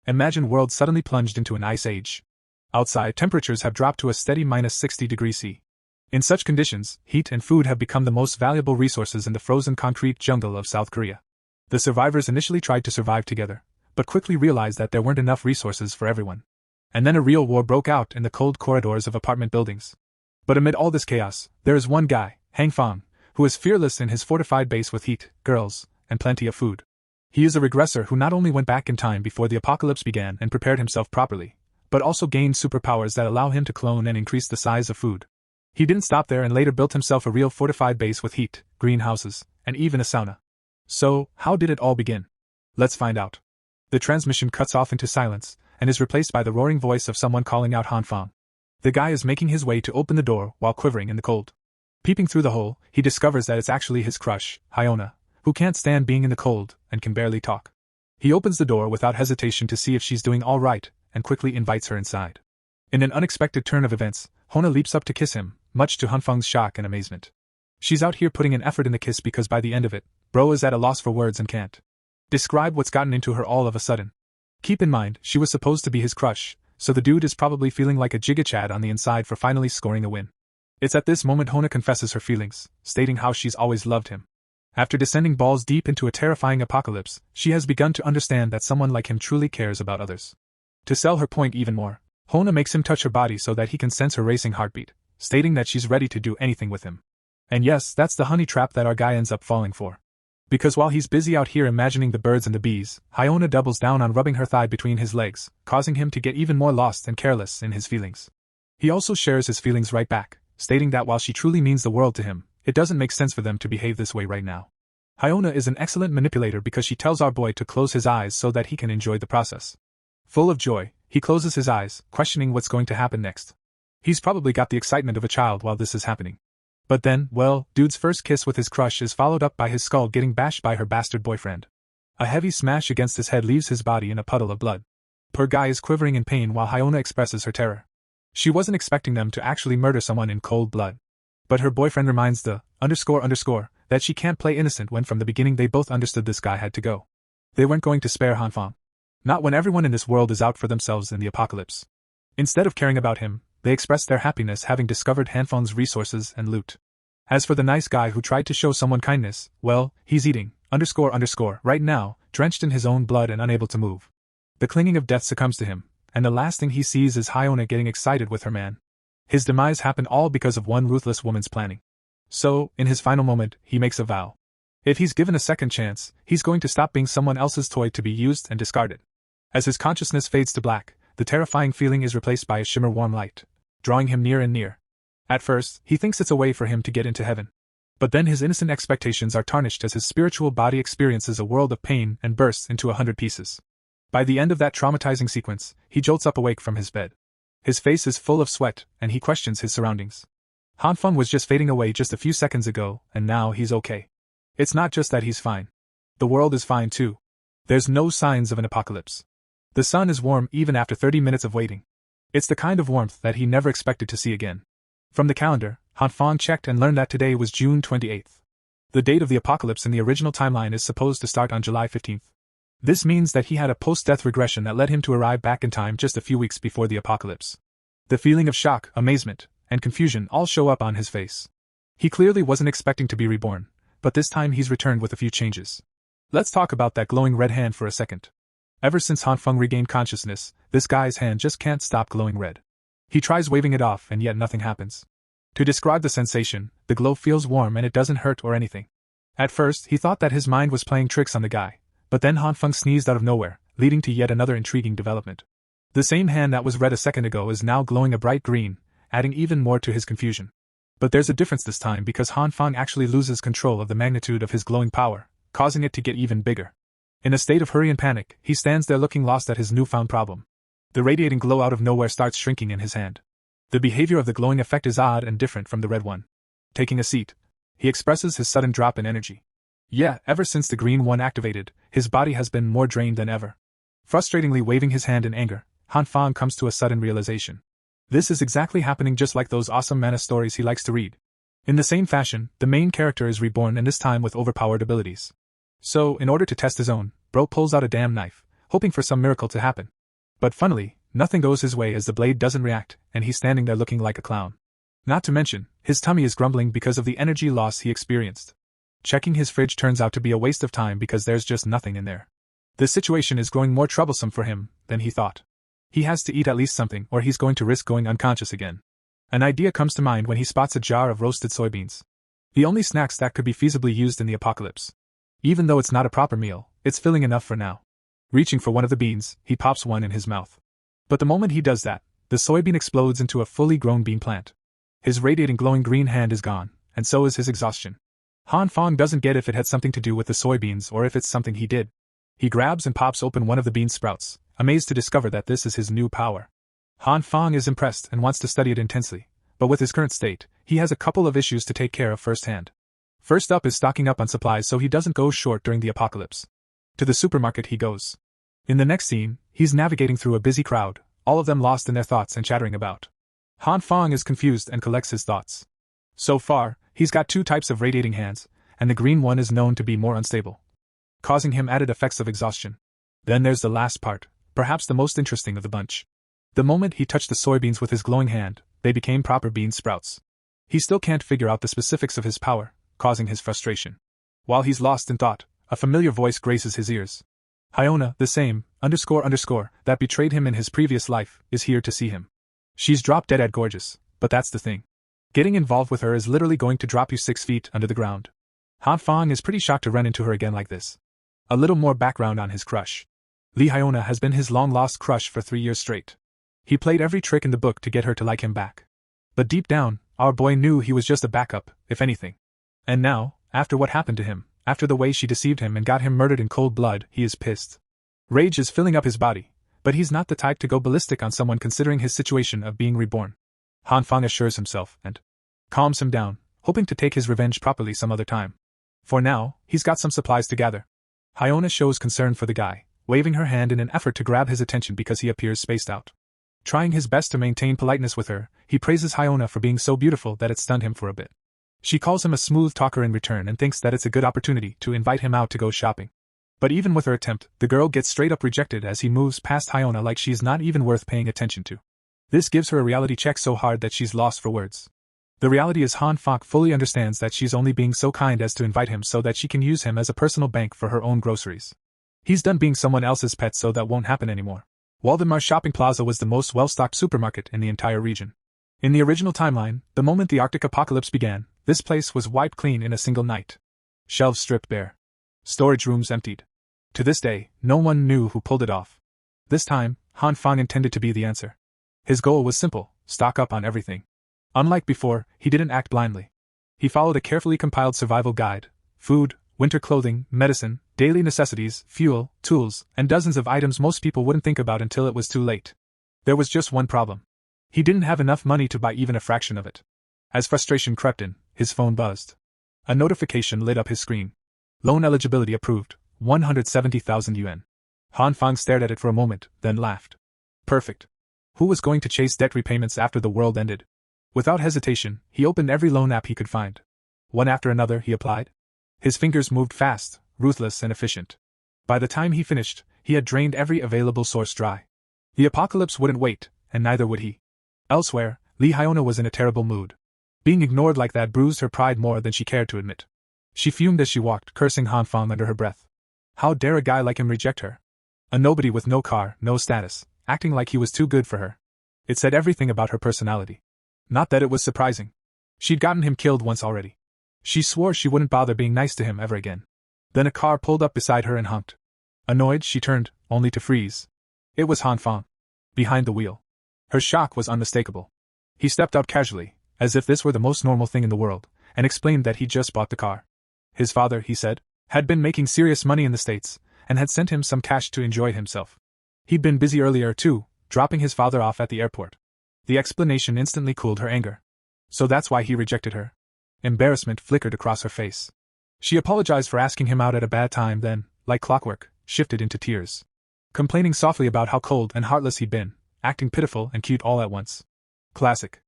Imagine world suddenly plunged into an ice age. Outside, temperatures have dropped to a steady minus 60 degrees C. In such conditions, heat and food have become the most valuable resources in the frozen concrete jungle of South Korea. The survivors initially tried to survive together, but quickly realized that there weren't enough resources for everyone. And then a real war broke out in the cold corridors of apartment buildings. But amid all this chaos, there is one guy, Hang Fong, who is fearless in his fortified base with heat, girls, and plenty of food. He is a regressor who not only went back in time before the apocalypse began and prepared himself properly, but also gained superpowers that allow him to clone and increase the size of food. He didn't stop there and later built himself a real fortified base with heat, greenhouses, and even a sauna. So, how did it all begin? Let's find out. The transmission cuts off into silence, and is replaced by the roaring voice of someone calling out Han Fong. The guy is making his way to open the door while quivering in the cold. Peeping through the hole, he discovers that it's actually his crush, Hyona, who can't stand being in the cold and can barely talk. He opens the door without hesitation to see if she's doing all right, and quickly invites her inside. In an unexpected turn of events, Hona leaps up to kiss him, much to Han Fong's shock and amazement. She's out here putting an effort in the kiss because by the end of it, bro is at a loss for words and can't describe what's gotten into her all of a sudden. Keep in mind, she was supposed to be his crush, so the dude is probably feeling like a giga-chad on the inside for finally scoring a win. It's at this moment Hona confesses her feelings, stating how she's always loved him. After descending balls deep into a terrifying apocalypse, she has begun to understand that someone like him truly cares about others. To sell her point even more, Hona makes him touch her body so that he can sense her racing heartbeat, stating that she's ready to do anything with him. And yes, that's the honey trap that our guy ends up falling for. Because while he's busy out here imagining the birds and the bees, Hyona doubles down on rubbing her thigh between his legs, causing him to get even more lost and careless in his feelings. He also shares his feelings right back, stating that while she truly means the world to him, it doesn't make sense for them to behave this way right now. Hyona is an excellent manipulator because she tells our boy to close his eyes so that he can enjoy the process. Full of joy, he closes his eyes, questioning what's going to happen next. He's probably got the excitement of a child while this is happening. But then, well, dude's first kiss with his crush is followed up by his skull getting bashed by her bastard boyfriend. A heavy smash against his head leaves his body in a puddle of blood. Poor guy is quivering in pain while Hyona expresses her terror. She wasn't expecting them to actually murder someone in cold blood. But her boyfriend reminds the __ that she can't play innocent when from the beginning they both understood this guy had to go. They weren't going to spare Han Fong. Not when everyone in this world is out for themselves in the apocalypse. Instead of caring about him, they express their happiness having discovered Han Fong's resources and loot. As for the nice guy who tried to show someone kindness, well, he's eating __ right now, drenched in his own blood and unable to move. The clinging of death succumbs to him, and the last thing he sees is Hyona getting excited with her man. His demise happened all because of one ruthless woman's planning. So, in his final moment, he makes a vow. If he's given a second chance, he's going to stop being someone else's toy to be used and discarded. As his consciousness fades to black, the terrifying feeling is replaced by a shimmer warm light, drawing him near and near. At first, he thinks it's a way for him to get into heaven. But then his innocent expectations are tarnished as his spiritual body experiences a world of pain and bursts into 100 pieces. By the end of that traumatizing sequence, he jolts up awake from his bed. His face is full of sweat, and he questions his surroundings. Han Feng was just fading away just a few seconds ago, and now he's okay. It's not just that he's fine. The world is fine too. There's no signs of an apocalypse. The sun is warm even after 30 minutes of waiting. It's the kind of warmth that he never expected to see again. From the calendar, Han Feng checked and learned that today was June 28th. The date of the apocalypse in the original timeline is supposed to start on July 15th. This means that he had a post-death regression that led him to arrive back in time just a few weeks before the apocalypse. The feeling of shock, amazement, and confusion all show up on his face. He clearly wasn't expecting to be reborn, but this time he's returned with a few changes. Let's talk about that glowing red hand for a second. Ever since Han Feng regained consciousness, this guy's hand just can't stop glowing red. He tries waving it off and yet nothing happens. To describe the sensation, the glow feels warm and it doesn't hurt or anything. At first, he thought that his mind was playing tricks on the guy, but then Han Feng sneezed out of nowhere, leading to yet another intriguing development. The same hand that was red a second ago is now glowing a bright green, adding even more to his confusion. But there's a difference this time because Han Feng actually loses control of the magnitude of his glowing power, causing it to get even bigger. In a state of hurry and panic, he stands there looking lost at his newfound problem. The radiating glow out of nowhere starts shrinking in his hand. The behavior of the glowing effect is odd and different from the red one. Taking a seat, he expresses his sudden drop in energy. Yeah, ever since the green one activated, his body has been more drained than ever. Frustratingly waving his hand in anger, Han Feng comes to a sudden realization. This is exactly happening just like those awesome mana stories he likes to read. In the same fashion, the main character is reborn and this time with overpowered abilities. So, in order to test his own, bro pulls out a damn knife, hoping for some miracle to happen. But funnily, nothing goes his way as the blade doesn't react, and he's standing there looking like a clown. Not to mention, his tummy is grumbling because of the energy loss he experienced. Checking his fridge turns out to be a waste of time because there's just nothing in there. This situation is growing more troublesome for him than he thought. He has to eat at least something or he's going to risk going unconscious again. An idea comes to mind when he spots a jar of roasted soybeans. The only snacks that could be feasibly used in the apocalypse. Even though it's not a proper meal, it's filling enough for now. Reaching for one of the beans, he pops one in his mouth. But the moment he does that, the soybean explodes into a fully grown bean plant. His radiating glowing green hand is gone, and so is his exhaustion. Han Fong doesn't get if it had something to do with the soybeans or if it's something he did. He grabs and pops open one of the bean sprouts, amazed to discover that this is his new power. Han Fong is impressed and wants to study it intensely, but with his current state, he has a couple of issues to take care of firsthand. First up is stocking up on supplies so he doesn't go short during the apocalypse. To the supermarket he goes. In the next scene, he's navigating through a busy crowd, all of them lost in their thoughts and chattering about. Han Fong is confused and collects his thoughts. So far, he's got 2 types of radiating hands, and the green one is known to be more unstable, causing him added effects of exhaustion. Then there's the last part, perhaps the most interesting of the bunch. The moment he touched the soybeans with his glowing hand, they became proper bean sprouts. He still can't figure out the specifics of his power, causing his frustration. While he's lost in thought, a familiar voice graces his ears. Hyona, the same, __, that betrayed him in his previous life, is here to see him. She's drop dead gorgeous, but that's the thing. Getting involved with her is literally going to drop you 6 feet under the ground. Han Fong is pretty shocked to run into her again like this. A little more background on his crush. Lee Hyona has been his long-lost crush for 3 years straight. He played every trick in the book to get her to like him back. But deep down, our boy knew he was just a backup, if anything. And now, after what happened to him, after the way she deceived him and got him murdered in cold blood, he is pissed. Rage is filling up his body, but he's not the type to go ballistic on someone considering his situation of being reborn. Han Fong assures himself and calms him down, hoping to take his revenge properly some other time. For now, he's got some supplies to gather. Hyona shows concern for the guy, waving her hand in an effort to grab his attention because he appears spaced out. Trying his best to maintain politeness with her, he praises Hyona for being so beautiful that it stunned him for a bit. She calls him a smooth talker in return and thinks that it's a good opportunity to invite him out to go shopping. But even with her attempt, the girl gets straight up rejected as he moves past Hyona like she's not even worth paying attention to. This gives her a reality check so hard that she's lost for words. The reality is Han Fong fully understands that she's only being so kind as to invite him so that she can use him as a personal bank for her own groceries. He's done being someone else's pet, so that won't happen anymore. Waldemar Shopping Plaza was the most well-stocked supermarket in the entire region. In the original timeline, the moment the Arctic apocalypse began, this place was wiped clean in a single night. Shelves stripped bare. Storage rooms emptied. To this day, no one knew who pulled it off. This time, Han Fong intended to be the answer. His goal was simple: stock up on everything. Unlike before, he didn't act blindly. He followed a carefully compiled survival guide: food, winter clothing, medicine, daily necessities, fuel, tools, and dozens of items most people wouldn't think about until it was too late. There was just one problem. He didn't have enough money to buy even a fraction of it. As frustration crept in, his phone buzzed. A notification lit up his screen. Loan eligibility approved, 170,000 yuan. Han Fong stared at it for a moment, then laughed. Perfect. Who was going to chase debt repayments after the world ended? Without hesitation, he opened every loan app he could find. One after another he applied. His fingers moved fast, ruthless and efficient. By the time he finished, he had drained every available source dry. The apocalypse wouldn't wait, and neither would he. Elsewhere, Lee Hyona was in a terrible mood. Being ignored like that bruised her pride more than she cared to admit. She fumed as she walked, cursing Han Fong under her breath. How dare a guy like him reject her? A nobody with no car, no status, acting like he was too good for her. It said everything about her personality. Not that it was surprising. She'd gotten him killed once already. She swore she wouldn't bother being nice to him ever again. Then a car pulled up beside her and honked. Annoyed, she turned, only to freeze. It was Han Fong. Behind the wheel. Her shock was unmistakable. He stepped out casually, as if this were the most normal thing in the world, and explained that he'd just bought the car. His father, he said, had been making serious money in the States, and had sent him some cash to enjoy himself. He'd been busy earlier too, dropping his father off at the airport. The explanation instantly cooled her anger. So that's why he rejected her. Embarrassment flickered across her face. She apologized for asking him out at a bad time, then, like clockwork, shifted into tears. Complaining softly about how cold and heartless he'd been, acting pitiful and cute all at once. Classic.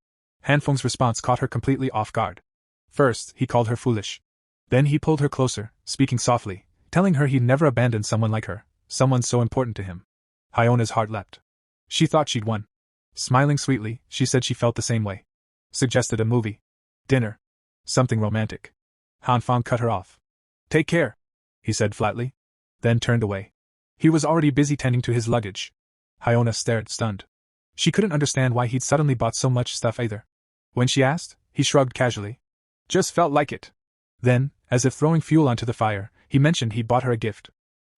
Han Feng's response caught her completely off guard. First, he called her foolish. Then he pulled her closer, speaking softly, telling her he'd never abandon someone like her, someone so important to him. Hyona's heart leapt. She thought she'd won. Smiling sweetly, she said she felt the same way. Suggested a movie. Dinner. Something romantic. Han Fang cut her off. Take care, he said flatly. Then turned away. He was already busy tending to his luggage. Hyona stared, stunned. She couldn't understand why he'd suddenly bought so much stuff either. When she asked, he shrugged casually. Just felt like it. Then, as if throwing fuel onto the fire, he mentioned he'd bought her a gift.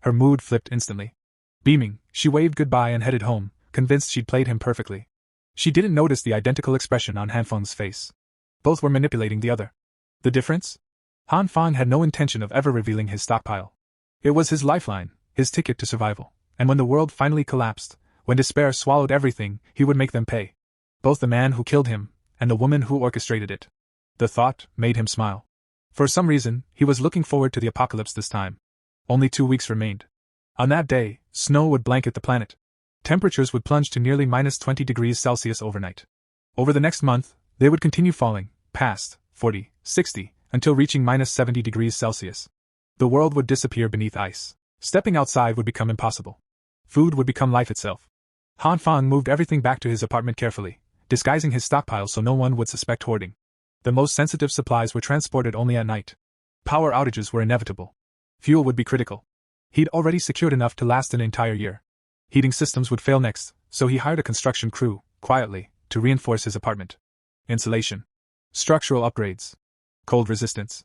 Her mood flipped instantly. Beaming, she waved goodbye and headed home, convinced she'd played him perfectly. She didn't notice the identical expression on Han Fang's face. Both were manipulating the other. The difference? Han Fang had no intention of ever revealing his stockpile. It was his lifeline, his ticket to survival, and when the world finally collapsed, when despair swallowed everything, he would make them pay. Both the man who killed him, and the woman who orchestrated it. The thought made him smile. For some reason, he was looking forward to the apocalypse this time. Only 2 weeks remained. On that day, snow would blanket the planet. Temperatures would plunge to nearly -20 degrees Celsius overnight. Over the next month, they would continue falling, past 40, 60, until reaching -70 degrees Celsius. The world would disappear beneath ice. Stepping outside would become impossible. Food would become life itself. Han Fang moved everything back to his apartment carefully, disguising his stockpile so no one would suspect hoarding. The most sensitive supplies were transported only at night. Power outages were inevitable. Fuel would be critical. He'd already secured enough to last an entire year. Heating systems would fail next, so he hired a construction crew, quietly, to reinforce his apartment. Insulation. Structural upgrades. Cold resistance.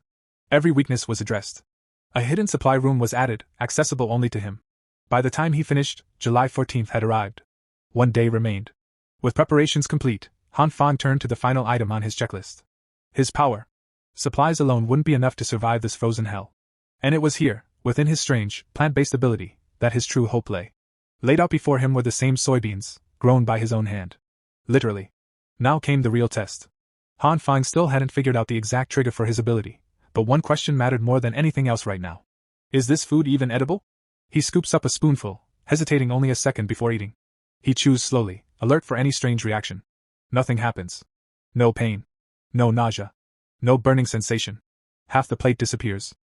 Every weakness was addressed. A hidden supply room was added, accessible only to him. By the time he finished, July 14th had arrived. 1 day remained. With preparations complete, Han Fang turned to the final item on his checklist. His power. Supplies alone wouldn't be enough to survive this frozen hell. And it was here, within his strange, plant-based ability, that his true hope lay. Laid out before him were the same soybeans, grown by his own hand. Literally. Now came the real test. Han Fang still hadn't figured out the exact trigger for his ability, but one question mattered more than anything else right now. Is this food even edible? He scoops up a spoonful, hesitating only a second before eating. He chews slowly, alert for any strange reaction. Nothing happens. No pain. No nausea. No burning sensation. Half the plate disappears.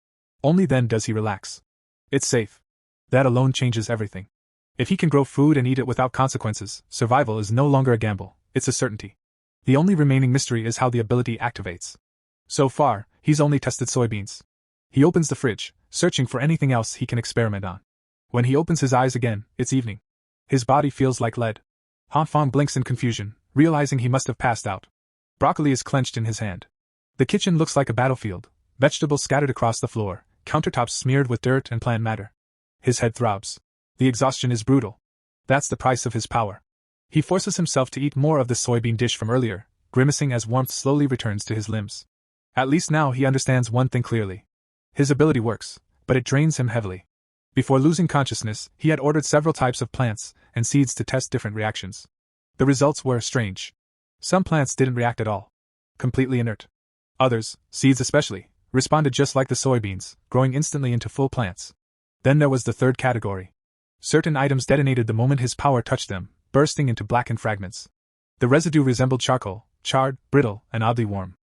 Only then does he relax. It's safe. That alone changes everything. If he can grow food and eat it without consequences, survival is no longer a gamble, it's a certainty. The only remaining mystery is how the ability activates. So far, he's only tested soybeans. He opens the fridge, searching for anything else he can experiment on. When he opens his eyes again, it's evening. His body feels like lead. Han Fang blinks in confusion, realizing he must have passed out. Broccoli is clenched in his hand. The kitchen looks like a battlefield, vegetables scattered across the floor, countertops smeared with dirt and plant matter. His head throbs. The exhaustion is brutal. That's the price of his power. He forces himself to eat more of the soybean dish from earlier, grimacing as warmth slowly returns to his limbs. At least now he understands one thing clearly. His ability works, but it drains him heavily. Before losing consciousness, he had ordered several types of plants and seeds to test different reactions. The results were strange. Some plants didn't react at all. Completely inert. Others, seeds especially, responded just like the soybeans, growing instantly into full plants. Then there was the third category. Certain items detonated the moment his power touched them, bursting into blackened fragments. The residue resembled charcoal, charred, brittle, and oddly warm.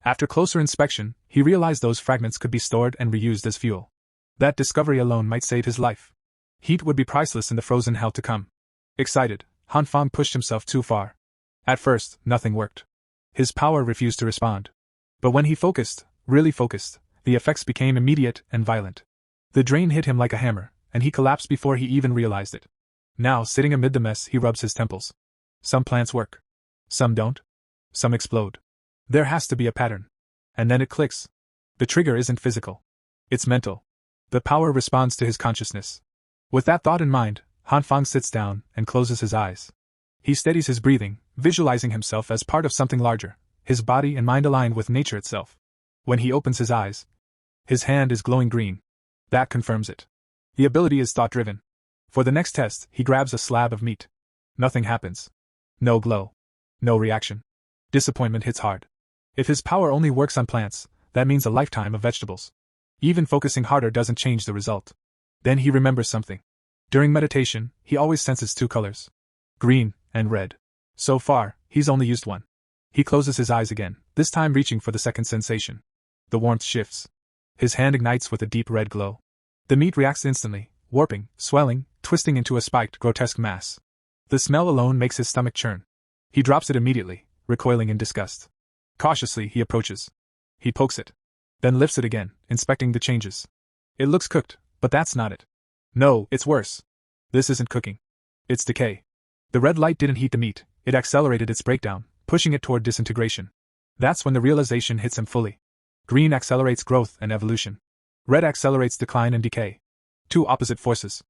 After closer inspection, he realized those fragments could be stored and reused as fuel. That discovery alone might save his life. Heat would be priceless in the frozen hell to come. Excited, Han Fang pushed himself too far. At first, nothing worked. His power refused to respond. But when he focused, really focused, the effects became immediate and violent. The drain hit him like a hammer, and he collapsed before he even realized it. Now, sitting amid the mess, he rubs his temples. Some plants work. Some don't. Some explode. There has to be a pattern. And then it clicks. The trigger isn't physical. It's mental. The power responds to his consciousness. With that thought in mind, Han Fang sits down and closes his eyes. He steadies his breathing, visualizing himself as part of something larger, his body and mind aligned with nature itself. When he opens his eyes, his hand is glowing green. That confirms it. The ability is thought-driven. For the next test, he grabs a slab of meat. Nothing happens. No glow. No reaction. Disappointment hits hard. If his power only works on plants, that means a lifetime of vegetables. Even focusing harder doesn't change the result. Then he remembers something. During meditation, he always senses 2 colors. Green and red. So far, he's only used one. He closes his eyes again, this time reaching for the second sensation. The warmth shifts. His hand ignites with a deep red glow. The meat reacts instantly, warping, swelling, twisting into a spiked, grotesque mass. The smell alone makes his stomach churn. He drops it immediately, recoiling in disgust. Cautiously, he approaches. He pokes it. Then lifts it again, inspecting the changes. It looks cooked, but that's not it. No, it's worse. This isn't cooking. It's decay. The red light didn't heat the meat, it accelerated its breakdown, pushing it toward disintegration. That's when the realization hits him fully. Green accelerates growth and evolution. Red accelerates decline and decay. Two opposite forces.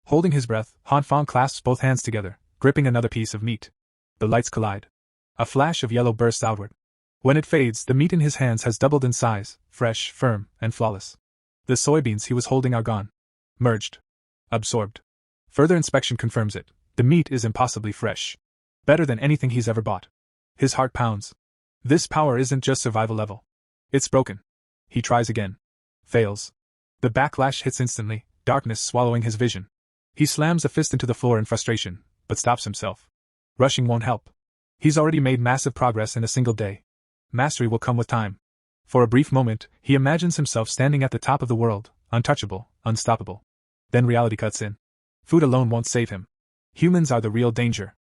Holding his breath, Han Fang clasps both hands together, gripping another piece of meat. The lights collide. A flash of yellow bursts outward. When it fades, the meat in his hands has doubled in size, fresh, firm, and flawless. The soybeans he was holding are gone. Merged. Absorbed. Further inspection confirms it. The meat is impossibly fresh. Better than anything he's ever bought. His heart pounds. This power isn't just survival level. It's broken. He tries again. Fails. The backlash hits instantly, darkness swallowing his vision. He slams a fist into the floor in frustration, but stops himself. Rushing won't help. He's already made massive progress in a single day. Mastery will come with time. For a brief moment, he imagines himself standing at the top of the world, untouchable, unstoppable. Then reality cuts in. Food alone won't save him. Humans are the real danger.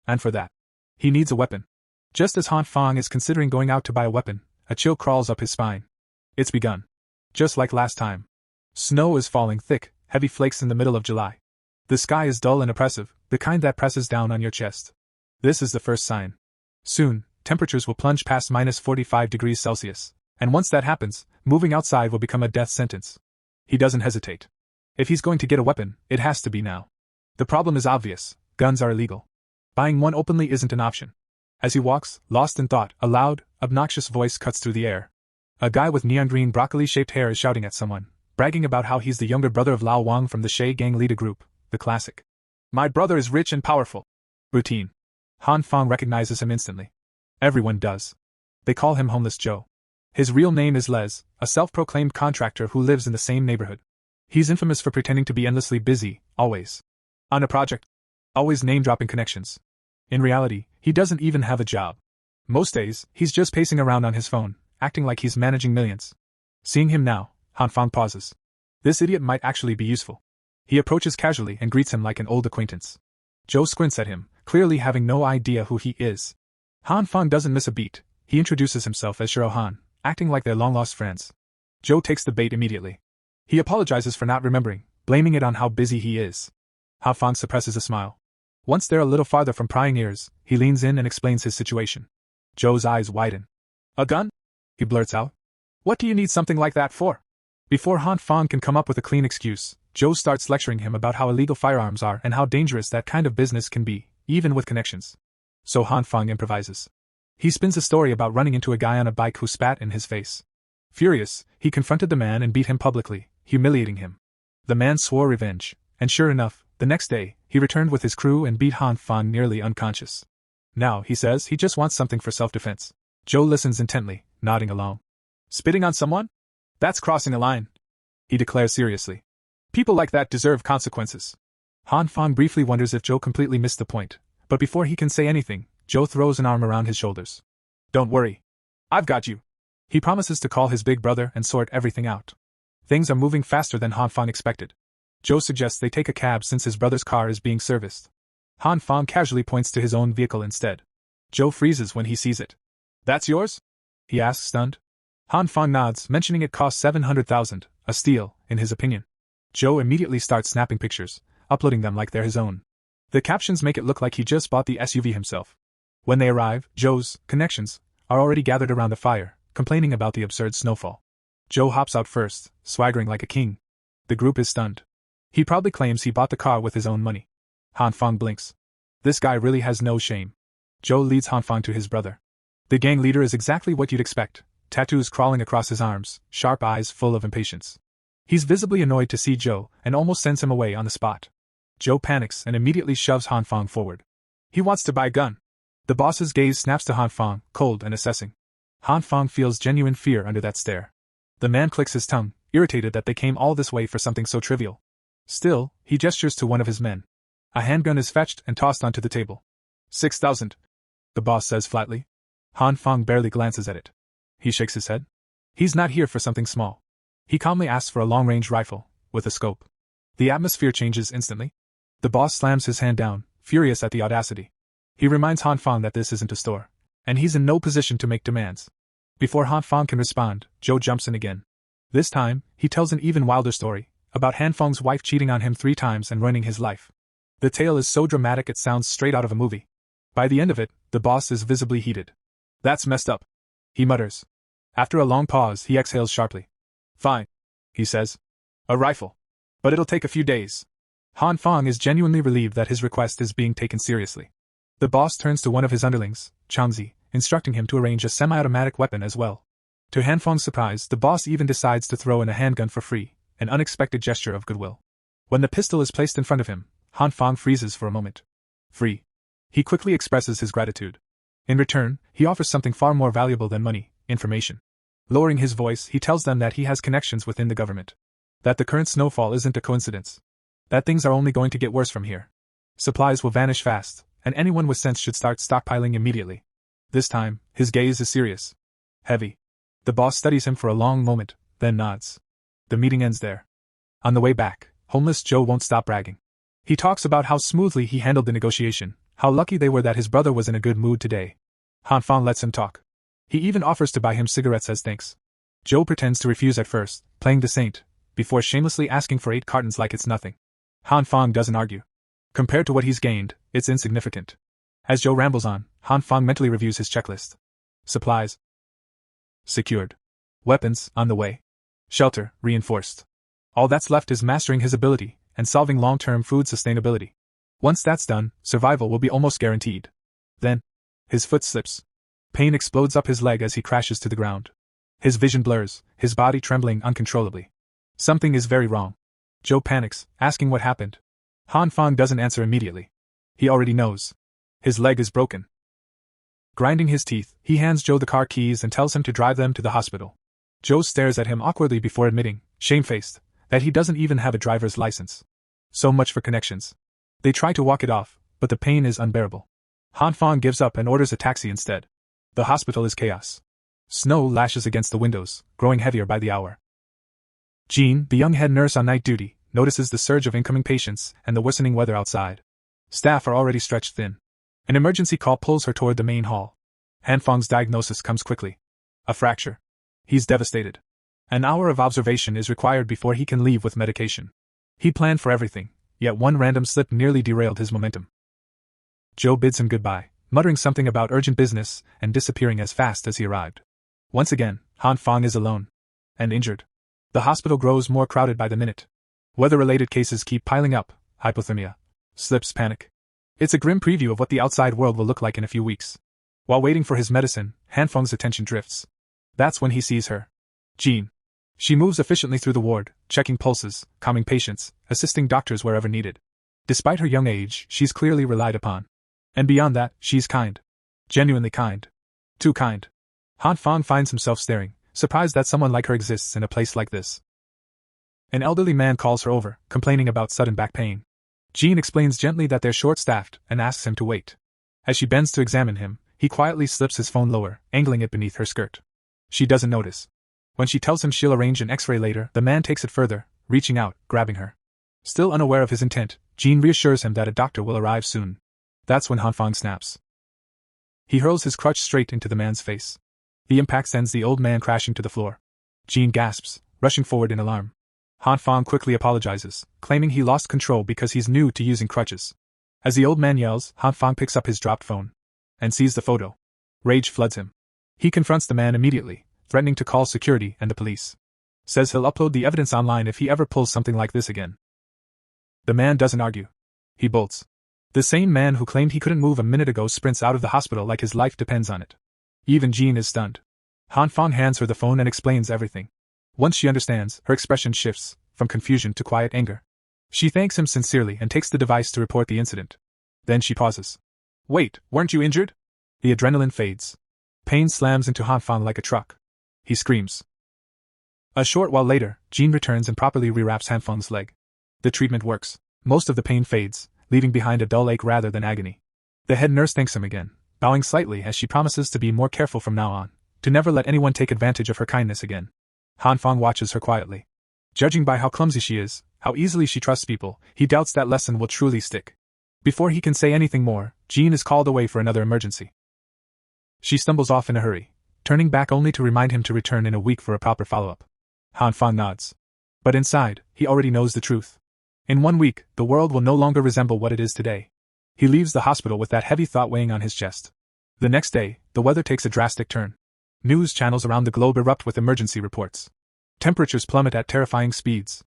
And for that, he needs a weapon. Just as Han Fang is considering going out to buy a weapon, a chill crawls up his spine. It's begun. Just like last time. Snow is falling thick, heavy flakes in the middle of July. The sky is dull and oppressive, the kind that presses down on your chest. This is the first sign. Soon, temperatures will plunge past -45 degrees Celsius, and once that happens, moving outside will become a death sentence. He doesn't hesitate. If he's going to get a weapon, it has to be now. The problem is obvious: guns are illegal. Buying one openly isn't an option. As he walks, lost in thought, a loud, obnoxious voice cuts through the air. A guy with neon green broccoli-shaped hair is shouting at someone, bragging about how he's the younger brother of Lao Wang from the Shay Gang leader group, the classic. My brother is rich and powerful. Routine. Han Fang recognizes him instantly. Everyone does. They call him Homeless Joe. His real name is Les, a self-proclaimed contractor who lives in the same neighborhood. He's infamous for pretending to be endlessly busy, always on a project, always name-dropping connections. In reality, he doesn't even have a job. Most days, he's just pacing around on his phone, acting like he's managing millions. Seeing him now, Han Fang pauses. This idiot might actually be useful. He approaches casually and greets him like an old acquaintance. Joe squints at him, clearly having no idea who he is. Han Fang doesn't miss a beat. He introduces himself as Shiro Han, acting like they're long-lost friends. Joe takes the bait immediately. He apologizes for not remembering, blaming it on how busy he is. Han Fang suppresses a smile. Once they're a little farther from prying ears, he leans in and explains his situation. Joe's eyes widen. A gun? He blurts out. What do you need something like that for? Before Han Fang can come up with a clean excuse, Joe starts lecturing him about how illegal firearms are and how dangerous that kind of business can be, even with connections. So Han Fang improvises. He spins a story about running into a guy on a bike who spat in his face. Furious, he confronted the man and beat him publicly, humiliating him. The man swore revenge, and sure enough, the next day, he returned with his crew and beat Han Fang nearly unconscious. Now, he says, he just wants something for self-defense. Joe listens intently, nodding along. Spitting on someone? That's crossing a line, he declares seriously. People like that deserve consequences. Han Fang briefly wonders if Joe completely missed the point, but before he can say anything, Joe throws an arm around his shoulders. Don't worry. I've got you. He promises to call his big brother and sort everything out. Things are moving faster than Han Fang expected. Joe suggests they take a cab since his brother's car is being serviced. Han Fang casually points to his own vehicle instead. Joe freezes when he sees it. That's yours? He asks, stunned. Han Fang nods, mentioning it cost 700,000, a steal, in his opinion. Joe immediately starts snapping pictures, uploading them like they're his own. The captions make it look like he just bought the SUV himself. When they arrive, Joe's connections are already gathered around the fire, complaining about the absurd snowfall. Joe hops out first, swaggering like a king. The group is stunned. He proudly claims he bought the car with his own money. Han Fang blinks. This guy really has no shame. Joe leads Han Fang to his brother. The gang leader is exactly what you'd expect, tattoos crawling across his arms, sharp eyes full of impatience. He's visibly annoyed to see Joe and almost sends him away on the spot. Joe panics and immediately shoves Han Fang forward. He wants to buy a gun. The boss's gaze snaps to Han Fang, cold and assessing. Han Fang feels genuine fear under that stare. The man clicks his tongue, irritated that they came all this way for something so trivial. Still, he gestures to one of his men. A handgun is fetched and tossed onto the table. 6,000. The boss says flatly. Han Fang barely glances at it. He shakes his head. He's not here for something small. He calmly asks for a long-range rifle, with a scope. The atmosphere changes instantly. The boss slams his hand down, furious at the audacity. He reminds Han Fang that this isn't a store, and he's in no position to make demands. Before Han Fang can respond, Joe jumps in again. This time, he tells an even wilder story, about Han Fang's wife cheating on him 3 times and ruining his life. The tale is so dramatic it sounds straight out of a movie. By the end of it, the boss is visibly heated. "That's messed up," he mutters. After a long pause, he exhales sharply. "Fine," he says. "A rifle. But it'll take a few days." Han Fang is genuinely relieved that his request is being taken seriously. The boss turns to one of his underlings, Changzi, instructing him to arrange a semi-automatic weapon as well. To Han Fang's surprise, the boss even decides to throw in a handgun for free, an unexpected gesture of goodwill. When the pistol is placed in front of him, Han Fang freezes for a moment. Free. He quickly expresses his gratitude. In return, he offers something far more valuable than money: information. Lowering his voice, he tells them that he has connections within the government. That the current snowfall isn't a coincidence. That things are only going to get worse from here. Supplies will vanish fast, and anyone with sense should start stockpiling immediately. This time, his gaze is serious. Heavy. The boss studies him for a long moment, then nods. The meeting ends there. On the way back, homeless Joe won't stop bragging. He talks about how smoothly he handled the negotiation, how lucky they were that his brother was in a good mood today. Han Fang lets him talk. He even offers to buy him cigarettes as thanks. Joe pretends to refuse at first, playing the saint, before shamelessly asking for 8 cartons like it's nothing. Han Fang doesn't argue. Compared to what he's gained, it's insignificant. As Joe rambles on, Han Fang mentally reviews his checklist. Supplies secured. Weapons on the way. Shelter reinforced. All that's left is mastering his ability and solving long-term food sustainability. Once that's done, survival will be almost guaranteed. Then, his foot slips. Pain explodes up his leg as he crashes to the ground. His vision blurs, his body trembling uncontrollably. Something is very wrong. Joe panics, asking what happened. Han Fang doesn't answer immediately. He already knows. His leg is broken. Grinding his teeth, he hands Joe the car keys and tells him to drive them to the hospital. Joe stares at him awkwardly before admitting, shamefaced, that he doesn't even have a driver's license. So much for connections. They try to walk it off, but the pain is unbearable. Han Fang gives up and orders a taxi instead. The hospital is chaos. Snow lashes against the windows, growing heavier by the hour. Jean, the young head nurse on night duty, notices the surge of incoming patients and the worsening weather outside. Staff are already stretched thin. An emergency call pulls her toward the main hall. Han Fang's diagnosis comes quickly. A fracture. He's devastated. An hour of observation is required before he can leave with medication. He planned for everything, yet one random slip nearly derailed his momentum. Joe bids him goodbye, muttering something about urgent business and disappearing as fast as he arrived. Once again, Han Fang is alone. And injured. The hospital grows more crowded by the minute. Weather-related cases keep piling up, hypothermia, slips, panic. It's a grim preview of what the outside world will look like in a few weeks. While waiting for his medicine, Han Fang's attention drifts. That's when he sees her. Jean. She moves efficiently through the ward, checking pulses, calming patients, assisting doctors wherever needed. Despite her young age, she's clearly relied upon. And beyond that, she's kind. Genuinely kind. Too kind. Han Fang finds himself staring, surprised that someone like her exists in a place like this. An elderly man calls her over, complaining about sudden back pain. Jean explains gently that they're short-staffed and asks him to wait. As she bends to examine him, he quietly slips his phone lower, angling it beneath her skirt. She doesn't notice. When she tells him she'll arrange an X-ray later, the man takes it further, reaching out, grabbing her. Still unaware of his intent, Jean reassures him that a doctor will arrive soon. That's when Han Fang snaps. He hurls his crutch straight into the man's face. The impact sends the old man crashing to the floor. Jean gasps, rushing forward in alarm. Han Fang quickly apologizes, claiming he lost control because he's new to using crutches. As the old man yells, Han Fang picks up his dropped phone and sees the photo. Rage floods him. He confronts the man immediately, threatening to call security and the police. Says he'll upload the evidence online if he ever pulls something like this again. The man doesn't argue. He bolts. The same man who claimed he couldn't move a minute ago sprints out of the hospital like his life depends on it. Even Jean is stunned. Han Fang hands her the phone and explains everything. Once she understands, her expression shifts, from confusion to quiet anger. She thanks him sincerely and takes the device to report the incident. Then she pauses. Wait, weren't you injured? The adrenaline fades. Pain slams into Han Fang like a truck. He screams. A short while later, Jean returns and properly rewraps Han Fang's leg. The treatment works. Most of the pain fades, leaving behind a dull ache rather than agony. The head nurse thanks him again, bowing slightly as she promises to be more careful from now on, to never let anyone take advantage of her kindness again. Han Fang watches her quietly. Judging by how clumsy she is, how easily she trusts people, he doubts that lesson will truly stick. Before he can say anything more, Jean is called away for another emergency. She stumbles off in a hurry, turning back only to remind him to return in a week for a proper follow-up. Han Fang nods. But inside, he already knows the truth. In 1 week, the world will no longer resemble what it is today. He leaves the hospital with that heavy thought weighing on his chest. The next day, the weather takes a drastic turn. News channels around the globe erupt with emergency reports. Temperatures plummet at terrifying speeds.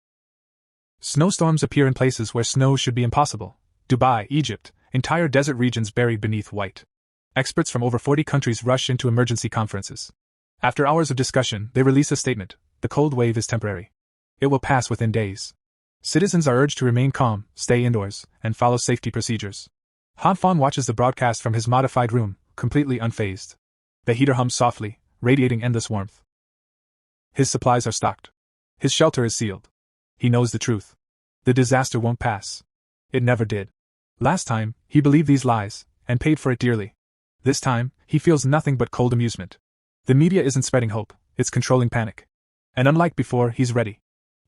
Snowstorms appear in places where snow should be impossible. Dubai, Egypt, entire desert regions buried beneath white. Experts from over 40 countries rush into emergency conferences. After hours of discussion, they release a statement: the cold wave is temporary. It will pass within days. Citizens are urged to remain calm, stay indoors, and follow safety procedures. Han Fang watches the broadcast from his modified room, completely unfazed. The heater hums softly, radiating endless warmth. His supplies are stocked. His shelter is sealed. He knows the truth. The disaster won't pass. It never did. Last time, he believed these lies, and paid for it dearly. This time, he feels nothing but cold amusement. The media isn't spreading hope, it's controlling panic. And unlike before, he's ready.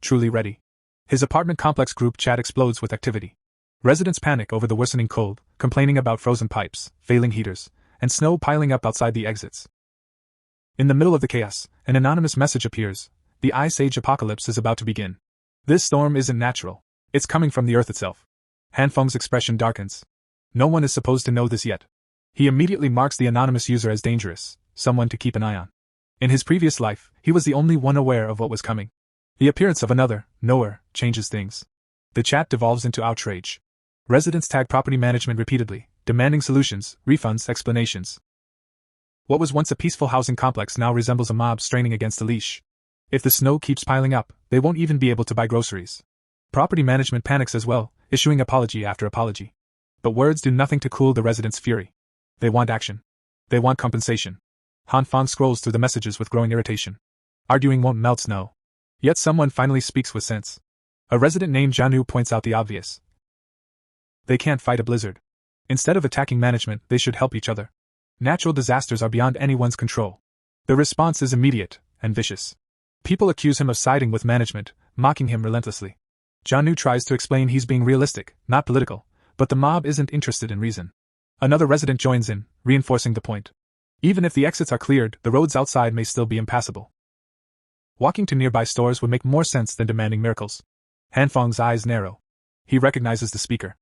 Truly ready. His apartment complex group chat explodes with activity. Residents panic over the worsening cold, complaining about frozen pipes, failing heaters, and snow piling up outside the exits. In the middle of the chaos, an anonymous message appears: the Ice Age apocalypse is about to begin. This storm isn't natural. It's coming from the Earth itself. Han Feng's expression darkens. No one is supposed to know this yet. He immediately marks the anonymous user as dangerous, someone to keep an eye on. In his previous life, he was the only one aware of what was coming. The appearance of another knower changes things. The chat devolves into outrage. Residents tag property management repeatedly, demanding solutions, refunds, explanations. What was once a peaceful housing complex now resembles a mob straining against a leash. If the snow keeps piling up, they won't even be able to buy groceries. Property management panics as well, issuing apology after apology. But words do nothing to cool the residents' fury. They want action. They want compensation. Han Fang scrolls through the messages with growing irritation. Arguing won't melt snow. Yet someone finally speaks with sense. A resident named Jianu points out the obvious. They can't fight a blizzard. Instead of attacking management, they should help each other. Natural disasters are beyond anyone's control. The response is immediate and vicious. People accuse him of siding with management, mocking him relentlessly. Jianu tries to explain he's being realistic, not political, but the mob isn't interested in reason. Another resident joins in, reinforcing the point. Even if the exits are cleared, the roads outside may still be impassable. Walking to nearby stores would make more sense than demanding miracles. Han Feng's eyes narrow. He recognizes the speaker.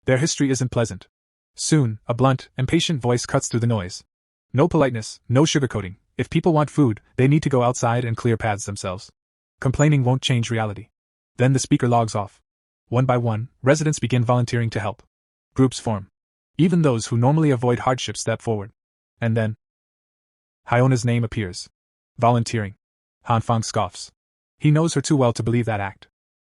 Their history isn't pleasant. Soon, a blunt, impatient voice cuts through the noise. No politeness, no sugarcoating. If people want food, they need to go outside and clear paths themselves. Complaining won't change reality. Then the speaker logs off. One by one, residents begin volunteering to help. Groups form. Even those who normally avoid hardship step forward. And then Hyona's name appears. Volunteering. Han Fang scoffs. He knows her too well to believe that act.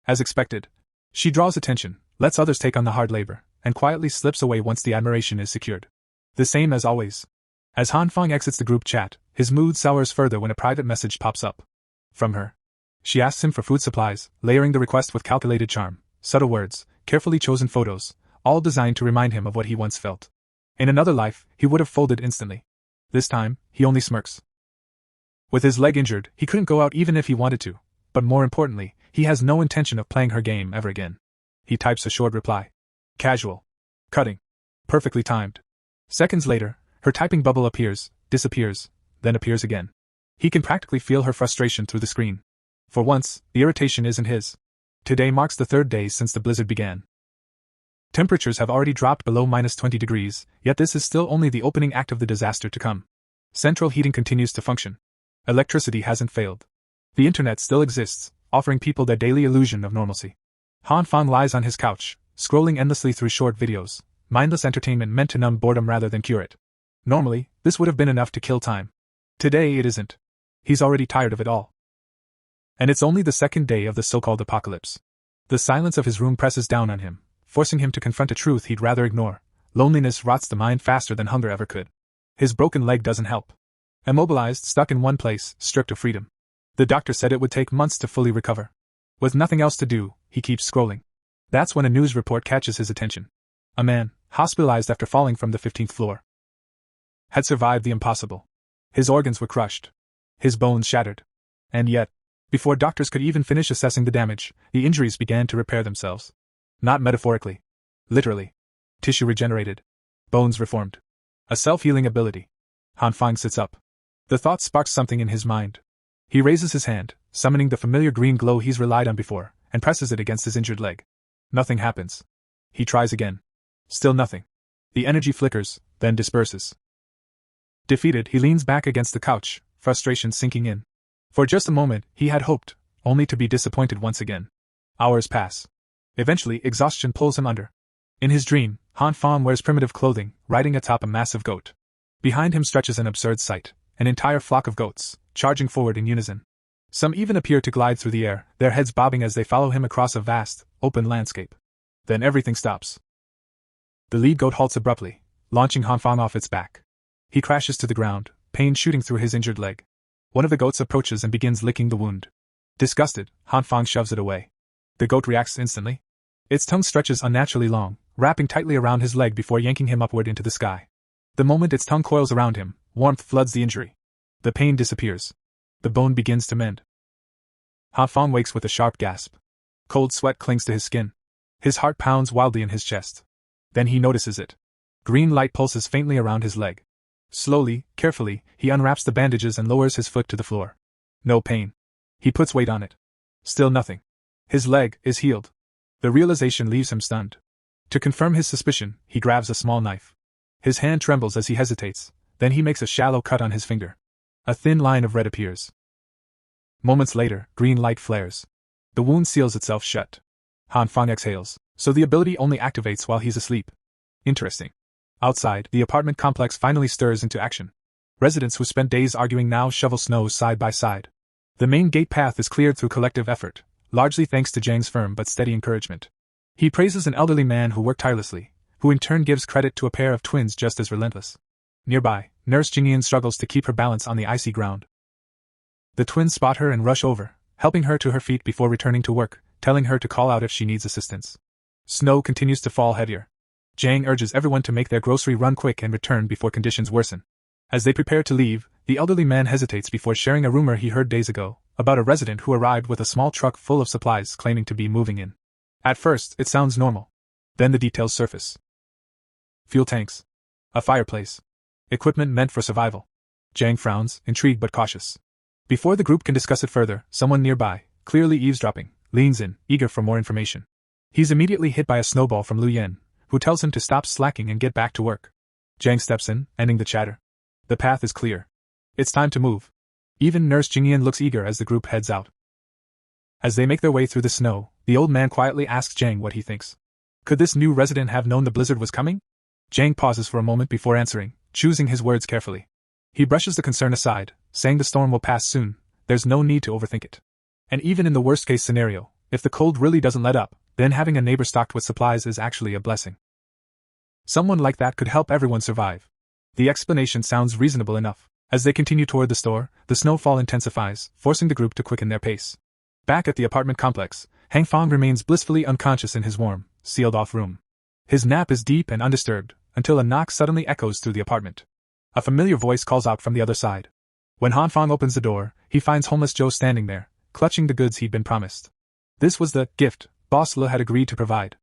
As expected, she draws attention, lets others take on the hard labor, and quietly slips away once the admiration is secured. The same as always. As Han Fang exits the group chat, his mood sours further when a private message pops up. From her. She asks him for food supplies, layering the request with calculated charm, subtle words, carefully chosen photos, all designed to remind him of what he once felt. In another life, he would have folded instantly. This time, he only smirks. With his leg injured, he couldn't go out even if he wanted to, but more importantly, he has no intention of playing her game ever again. He types a short reply. Casual. Cutting. Perfectly timed. Seconds later, her typing bubble appears, disappears, then appears again. He can practically feel her frustration through the screen. For once, the irritation isn't his. Today marks the 3rd day since the blizzard began. Temperatures have already dropped below -20 degrees, yet this is still only the opening act of the disaster to come. Central heating continues to function. Electricity hasn't failed. The internet still exists, offering people their daily illusion of normalcy. Han Fang lies on his couch, scrolling endlessly through short videos, mindless entertainment meant to numb boredom rather than cure it. Normally, this would have been enough to kill time. Today it isn't. He's already tired of it all. And it's only the 2nd day of the so-called apocalypse. The silence of his room presses down on him, forcing him to confront a truth he'd rather ignore. Loneliness rots the mind faster than hunger ever could. His broken leg doesn't help. Immobilized, stuck in one place, stripped of freedom. The doctor said it would take months to fully recover. With nothing else to do, he keeps scrolling. That's when a news report catches his attention. A man, hospitalized after falling from the 15th floor, had survived the impossible. His organs were crushed. His bones shattered. And yet, before doctors could even finish assessing the damage, the injuries began to repair themselves. Not metaphorically. Literally. Tissue regenerated. Bones reformed. A self-healing ability. Han Fang sits up. The thought sparks something in his mind. He raises his hand, summoning the familiar green glow he's relied on before, and presses it against his injured leg. Nothing happens. He tries again. Still nothing. The energy flickers, then disperses. Defeated, he leans back against the couch, frustration sinking in. For just a moment, he had hoped, only to be disappointed once again. Hours pass. Eventually, exhaustion pulls him under. In his dream, Han Fang wears primitive clothing, riding atop a massive goat. Behind him stretches an absurd sight, an entire flock of goats, charging forward in unison. Some even appear to glide through the air, their heads bobbing as they follow him across a vast, open landscape. Then everything stops. The lead goat halts abruptly, launching Han Fang off its back. He crashes to the ground, pain shooting through his injured leg. One of the goats approaches and begins licking the wound. Disgusted, Han Fang shoves it away. The goat reacts instantly. Its tongue stretches unnaturally long, wrapping tightly around his leg before yanking him upward into the sky. The moment its tongue coils around him, warmth floods the injury. The pain disappears. The bone begins to mend. Han Fang wakes with a sharp gasp. Cold sweat clings to his skin. His heart pounds wildly in his chest. Then he notices it. Green light pulses faintly around his leg. Slowly, carefully, he unwraps the bandages and lowers his foot to the floor. No pain. He puts weight on it. Still nothing. His leg is healed. The realization leaves him stunned. To confirm his suspicion, he grabs a small knife. His hand trembles as he hesitates, then he makes a shallow cut on his finger. A thin line of red appears. Moments later, green light flares. The wound seals itself shut. Han Fang exhales, so the ability only activates while he's asleep. Interesting. Outside, the apartment complex finally stirs into action. Residents who spent days arguing now shovel snow side by side. The main gate path is cleared through collective effort, largely thanks to Zhang's firm but steady encouragement. He praises an elderly man who worked tirelessly, who in turn gives credit to a pair of twins just as relentless. Nearby, Nurse Jingyan struggles to keep her balance on the icy ground. The twins spot her and rush over, helping her to her feet before returning to work, telling her to call out if she needs assistance. Snow continues to fall heavier. Zhang urges everyone to make their grocery run quick and return before conditions worsen. As they prepare to leave, the elderly man hesitates before sharing a rumor he heard days ago, about a resident who arrived with a small truck full of supplies claiming to be moving in. At first, it sounds normal. Then the details surface. Fuel tanks. A fireplace. Equipment meant for survival. Zhang frowns, intrigued but cautious. Before the group can discuss it further, someone nearby, clearly eavesdropping, leans in, eager for more information. He's immediately hit by a snowball from Lu Yen, who tells him to stop slacking and get back to work. Zhang steps in, ending the chatter. The path is clear. It's time to move. Even Nurse Jingyan looks eager as the group heads out. As they make their way through the snow, the old man quietly asks Zhang what he thinks. Could this new resident have known the blizzard was coming? Zhang pauses for a moment before answering, choosing his words carefully. He brushes the concern aside, saying the storm will pass soon, there's no need to overthink it. And even in the worst-case scenario, if the cold really doesn't let up, then having a neighbor stocked with supplies is actually a blessing. Someone like that could help everyone survive. The explanation sounds reasonable enough. As they continue toward the store, the snowfall intensifies, forcing the group to quicken their pace. Back at the apartment complex, Han Fang remains blissfully unconscious in his warm, sealed-off room. His nap is deep and undisturbed, until a knock suddenly echoes through the apartment. A familiar voice calls out from the other side. When Han Fang opens the door, he finds homeless Joe standing there, clutching the goods he'd been promised. This was the gift Boss Le had agreed to provide.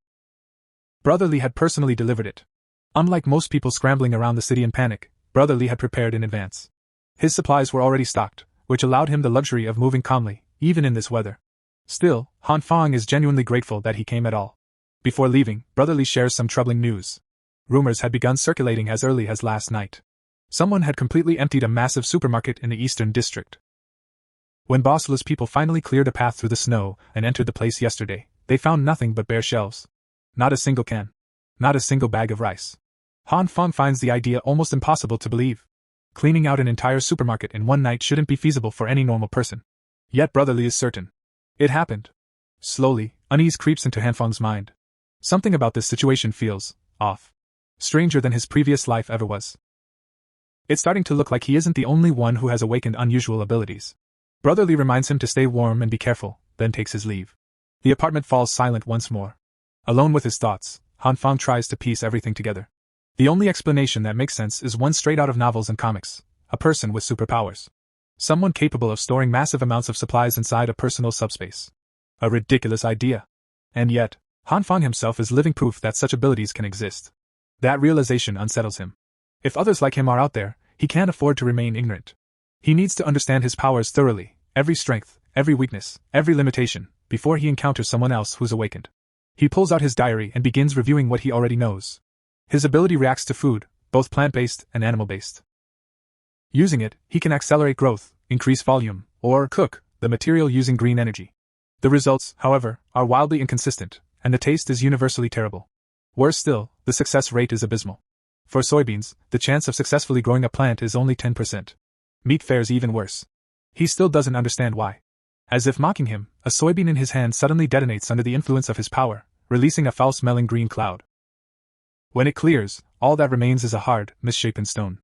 Brother Li had personally delivered it. Unlike most people scrambling around the city in panic, Brother Li had prepared in advance. His supplies were already stocked, which allowed him the luxury of moving calmly, even in this weather. Still, Han Fang is genuinely grateful that he came at all. Before leaving, Brother Li shares some troubling news. Rumors had begun circulating as early as last night. Someone had completely emptied a massive supermarket in the eastern district. When Boss Le's people finally cleared a path through the snow and entered the place yesterday, they found nothing but bare shelves. Not a single can. Not a single bag of rice. Han Fang finds the idea almost impossible to believe. Cleaning out an entire supermarket in one night shouldn't be feasible for any normal person. Yet Brother Li is certain. It happened. Slowly, unease creeps into Han Fang's mind. Something about this situation feels off. Stranger than his previous life ever was. It's starting to look like he isn't the only one who has awakened unusual abilities. Brother Li reminds him to stay warm and be careful, then takes his leave. The apartment falls silent once more. Alone with his thoughts, Han Fang tries to piece everything together. The only explanation that makes sense is one straight out of novels and comics: a person with superpowers. Someone capable of storing massive amounts of supplies inside a personal subspace. A ridiculous idea. And yet, Han Fang himself is living proof that such abilities can exist. That realization unsettles him. If others like him are out there, he can't afford to remain ignorant. He needs to understand his powers thoroughly, every strength, every weakness, every limitation, before he encounters someone else who's awakened. He pulls out his diary and begins reviewing what he already knows. His ability reacts to food, both plant-based and animal-based. Using it, he can accelerate growth, increase volume, or cook the material using green energy. The results, however, are wildly inconsistent, and the taste is universally terrible. Worse still, the success rate is abysmal. For soybeans, the chance of successfully growing a plant is only 10%. Meat fares even worse. He still doesn't understand why. As if mocking him, a soybean in his hand suddenly detonates under the influence of his power, releasing a foul-smelling green cloud. When it clears, all that remains is a hard, misshapen stone.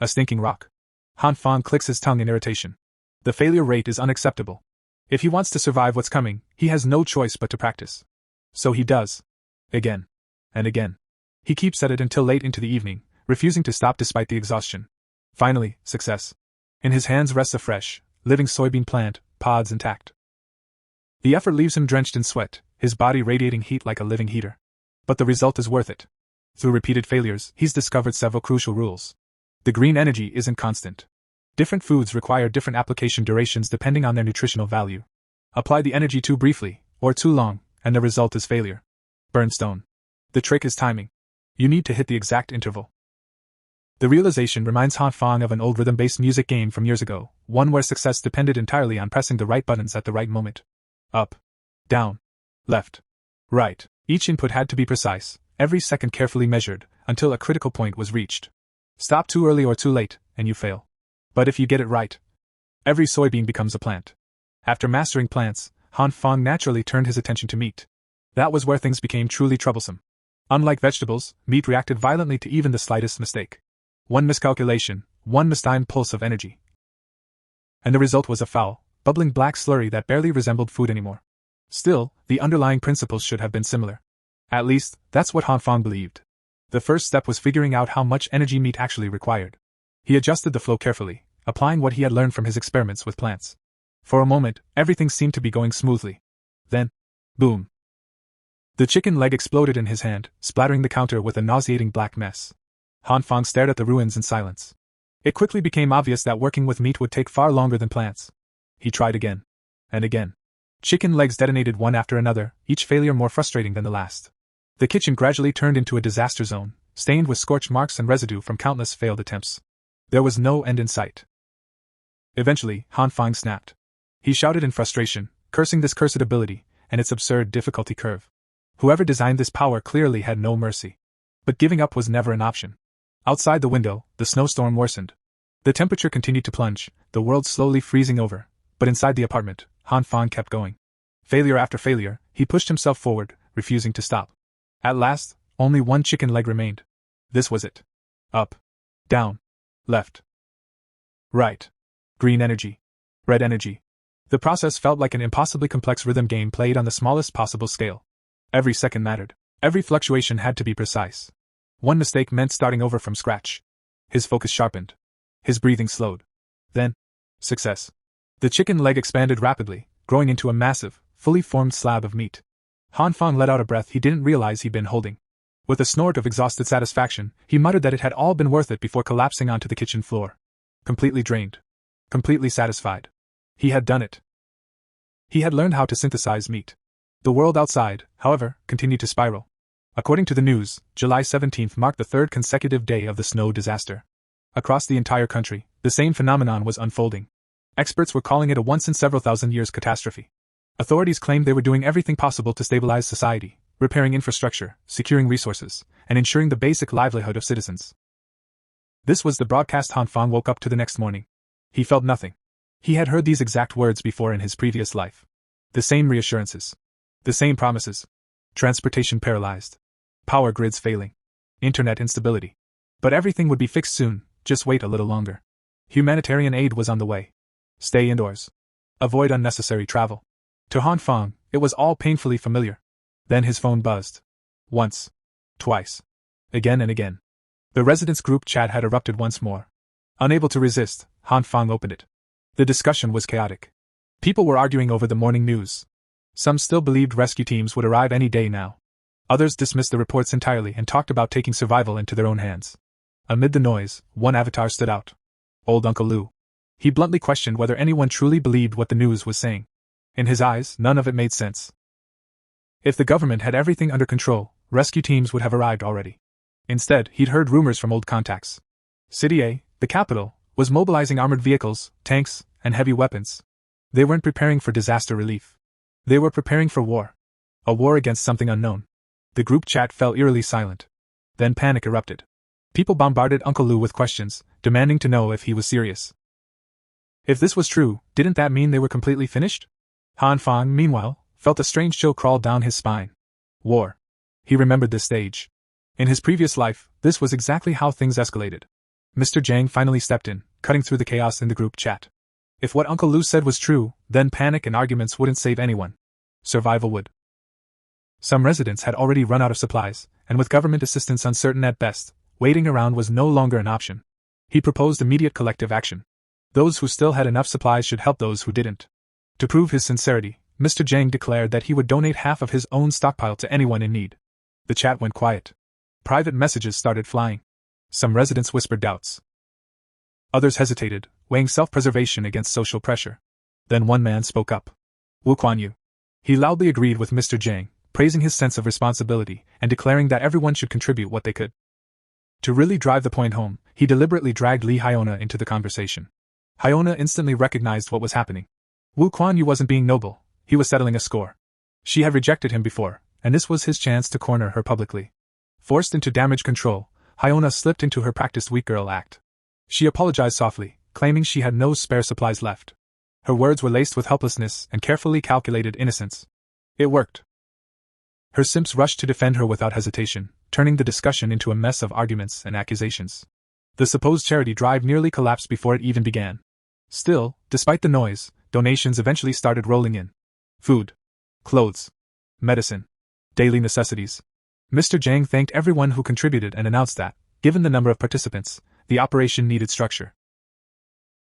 A stinking rock. Han Fang clicks his tongue in irritation. The failure rate is unacceptable. If he wants to survive what's coming, he has no choice but to practice. So he does. Again. And again. He keeps at it until late into the evening, refusing to stop despite the exhaustion. Finally, success. In his hands rests a fresh, living soybean plant, pods intact. The effort leaves him drenched in sweat, his body radiating heat like a living heater. But the result is worth it. Through repeated failures, he's discovered several crucial rules. The green energy isn't constant. Different foods require different application durations depending on their nutritional value. Apply the energy too briefly, or too long, and the result is failure. Burnstone. The trick is timing. You need to hit the exact interval. The realization reminds Han Fang of an old rhythm-based music game from years ago, one where success depended entirely on pressing the right buttons at the right moment. Up, down, left, right. Each input had to be precise, every second carefully measured, until a critical point was reached. Stop too early or too late, and you fail. But if you get it right, every soybean becomes a plant. After mastering plants, Han Fang naturally turned his attention to meat. That was where things became truly troublesome. Unlike vegetables, meat reacted violently to even the slightest mistake. One miscalculation, one mistimed pulse of energy. And the result was a foul, bubbling black slurry that barely resembled food anymore. Still, the underlying principles should have been similar. At least, that's what Han Fang believed. The first step was figuring out how much energy meat actually required. He adjusted the flow carefully, applying what he had learned from his experiments with plants. For a moment, everything seemed to be going smoothly. Then, boom. The chicken leg exploded in his hand, splattering the counter with a nauseating black mess. Han Fang stared at the ruins in silence. It quickly became obvious that working with meat would take far longer than plants. He tried again. And again. Chicken legs detonated one after another, each failure more frustrating than the last. The kitchen gradually turned into a disaster zone, stained with scorch marks and residue from countless failed attempts. There was no end in sight. Eventually, Han Fang snapped. He shouted in frustration, cursing this cursed ability, and its absurd difficulty curve. Whoever designed this power clearly had no mercy. But giving up was never an option. Outside the window, the snowstorm worsened. The temperature continued to plunge, the world slowly freezing over, but inside the apartment, Han Fang kept going. Failure after failure, he pushed himself forward, refusing to stop. At last, only one chicken leg remained. This was it. Up, down, left, right, green energy, red energy. The process felt like an impossibly complex rhythm game played on the smallest possible scale. Every second mattered. Every fluctuation had to be precise. One mistake meant starting over from scratch. His focus sharpened. His breathing slowed. Then, success. The chicken leg expanded rapidly, growing into a massive, fully formed slab of meat. Han Fang let out a breath he didn't realize he'd been holding. With a snort of exhausted satisfaction, he muttered that it had all been worth it before collapsing onto the kitchen floor. Completely drained. Completely satisfied. He had done it. He had learned how to synthesize meat. The world outside, however, continued to spiral. According to the news, July 17th marked the third consecutive day of the snow disaster. Across the entire country, the same phenomenon was unfolding. Experts were calling it a once-in-several-thousand-years catastrophe. Authorities claimed they were doing everything possible to stabilize society, repairing infrastructure, securing resources, and ensuring the basic livelihood of citizens. This was the broadcast Han Fang woke up to the next morning. He felt nothing. He had heard these exact words before in his previous life. The same reassurances. The same promises. Transportation paralyzed. Power grids failing. Internet instability. But everything would be fixed soon, just wait a little longer. Humanitarian aid was on the way. Stay indoors. Avoid unnecessary travel. To Han Fang, it was all painfully familiar. Then his phone buzzed. Once. Twice. Again and again. The residents' group chat had erupted once more. Unable to resist, Han Fang opened it. The discussion was chaotic. People were arguing over the morning news. Some still believed rescue teams would arrive any day now. Others dismissed the reports entirely and talked about taking survival into their own hands. Amid the noise, one avatar stood out. Old Uncle Lou. He bluntly questioned whether anyone truly believed what the news was saying. In his eyes, none of it made sense. If the government had everything under control, rescue teams would have arrived already. Instead, he'd heard rumors from old contacts. City A, the capital, was mobilizing armored vehicles, tanks, and heavy weapons. They weren't preparing for disaster relief. They were preparing for war. A war against something unknown. The group chat fell eerily silent. Then panic erupted. People bombarded Uncle Lou with questions, demanding to know if he was serious. If this was true, didn't that mean they were completely finished? Han Fang, meanwhile, felt a strange chill crawl down his spine. War. He remembered this stage. In his previous life, this was exactly how things escalated. Mr. Zhang finally stepped in, cutting through the chaos in the group chat. If what Uncle Lou said was true, then panic and arguments wouldn't save anyone. Survival would. Some residents had already run out of supplies, and with government assistance uncertain at best, waiting around was no longer an option. He proposed immediate collective action. Those who still had enough supplies should help those who didn't. To prove his sincerity, Mr. Zhang declared that he would donate half of his own stockpile to anyone in need. The chat went quiet. Private messages started flying. Some residents whispered doubts. Others hesitated, weighing self-preservation against social pressure. Then one man spoke up. Wu Kuan-yu. He loudly agreed with Mr. Zhang, praising his sense of responsibility and declaring that everyone should contribute what they could. To really drive the point home, he deliberately dragged Li Hyona into the conversation. Hyona instantly recognized what was happening. Wu Kuan-yu wasn't being noble, he was settling a score. She had rejected him before, and this was his chance to corner her publicly. Forced into damage control, Hyona slipped into her practiced weak girl act. She apologized softly, claiming she had no spare supplies left. Her words were laced with helplessness and carefully calculated innocence. It worked. Her simps rushed to defend her without hesitation, turning the discussion into a mess of arguments and accusations. The supposed charity drive nearly collapsed before it even began. Still, despite the noise, donations eventually started rolling in. Food, clothes, medicine, daily necessities. Mr. Zhang thanked everyone who contributed and announced that, given the number of participants, the operation needed structure.